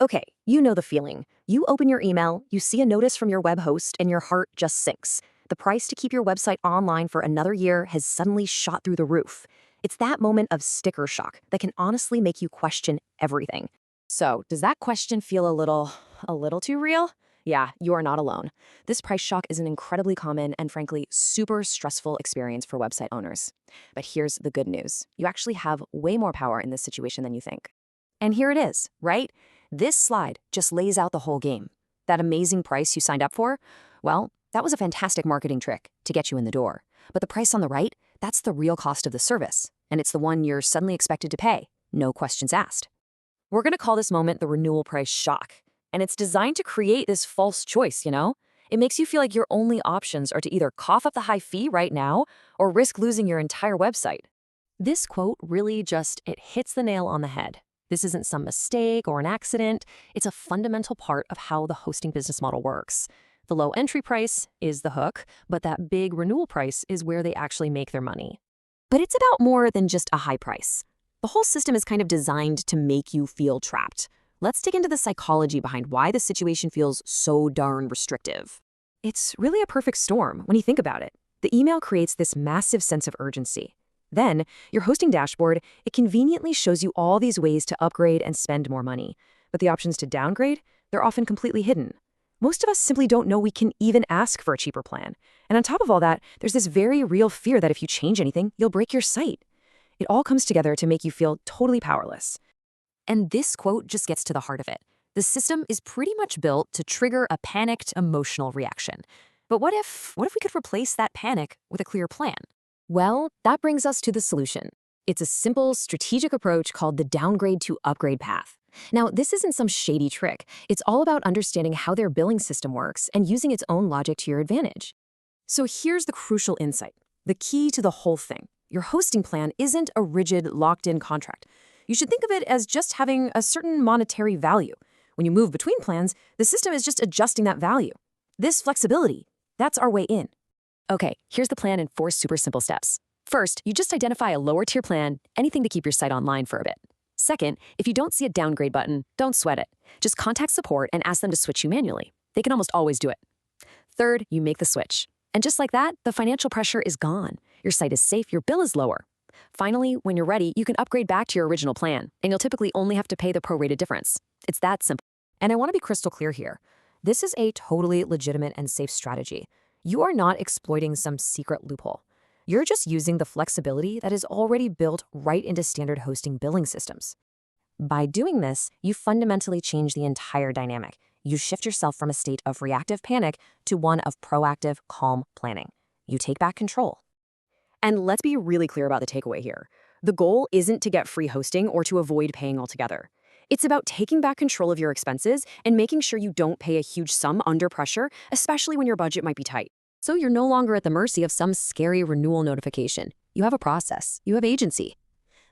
Okay, you know the feeling. You open your email, you see a notice from your web host, and your heart just sinks. The price to keep your website online for another year has suddenly shot through the roof. It's that moment of sticker shock that can honestly make you question everything. So, does that question feel a little too real? Yeah, you are not alone. This price shock is an incredibly common and frankly super stressful experience for website owners. But here's the good news. You actually have way more power in this situation than you think. And here it is, right? This slide just lays out the whole game. That amazing price you signed up for? Well, that was a fantastic marketing trick to get you in the door. But the price on the right, that's the real cost of the service. And it's the one you're suddenly expected to pay. No questions asked. We're going to call this moment the renewal price shock. And it's designed to create this false choice, you know? It makes you feel like your only options are to either cough up the high fee right now or risk losing your entire website. This quote really it hits the nail on the head. This isn't some mistake or an accident. It's a fundamental part of how the hosting business model works. The low entry price is the hook, but that big renewal price is where they actually make their money. But it's about more than just a high price. The whole system is kind of designed to make you feel trapped. Let's dig into the psychology behind why the situation feels so darn restrictive. It's really a perfect storm when you think about it. The email creates this massive sense of urgency. Then, your hosting dashboard, it conveniently shows you all these ways to upgrade and spend more money. But the options to downgrade, they're often completely hidden. Most of us simply don't know we can even ask for a cheaper plan. And on top of all that, there's this very real fear that if you change anything, you'll break your site. It all comes together to make you feel totally powerless. And this quote just gets to the heart of it. The system is pretty much built to trigger a panicked, emotional reaction. But what if we could replace that panic with a clear plan? Well, that brings us to the solution. It's a simple, strategic approach called the downgrade to upgrade path. Now, this isn't some shady trick. It's all about understanding how their billing system works and using its own logic to your advantage. So here's the crucial insight, the key to the whole thing. Your hosting plan isn't a rigid, locked-in contract. You should think of it as just having a certain monetary value. When you move between plans, the system is just adjusting that value. This flexibility, that's our way in. Okay, here's the plan in 4 super simple steps. First, you just identify a lower tier plan, anything to keep your site online for a bit. Second, if you don't see a downgrade button, don't sweat it. Just contact support and ask them to switch you manually. They can almost always do it. Third, you make the switch. And just like that, the financial pressure is gone. Your site is safe, your bill is lower. Finally, when you're ready, you can upgrade back to your original plan, and you'll typically only have to pay the prorated difference. It's that simple. And I want to be crystal clear here. This is a totally legitimate and safe strategy. You are not exploiting some secret loophole. You're just using the flexibility that is already built right into standard hosting billing systems. By doing this, you fundamentally change the entire dynamic. You shift yourself from a state of reactive panic to one of proactive, calm planning. You take back control. And let's be really clear about the takeaway here. The goal isn't to get free hosting or to avoid paying altogether. It's about taking back control of your expenses and making sure you don't pay a huge sum under pressure, especially when your budget might be tight. So you're no longer at the mercy of some scary renewal notification. You have a process. You have agency.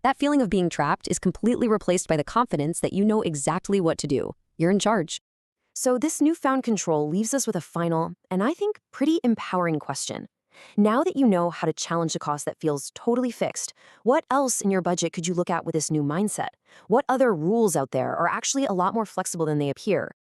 That feeling of being trapped is completely replaced by the confidence that you know exactly what to do. You're in charge. So this newfound control leaves us with a final, and I think pretty empowering question. Now that you know how to challenge a cost that feels totally fixed, what else in your budget could you look at with this new mindset? What other rules out there are actually a lot more flexible than they appear?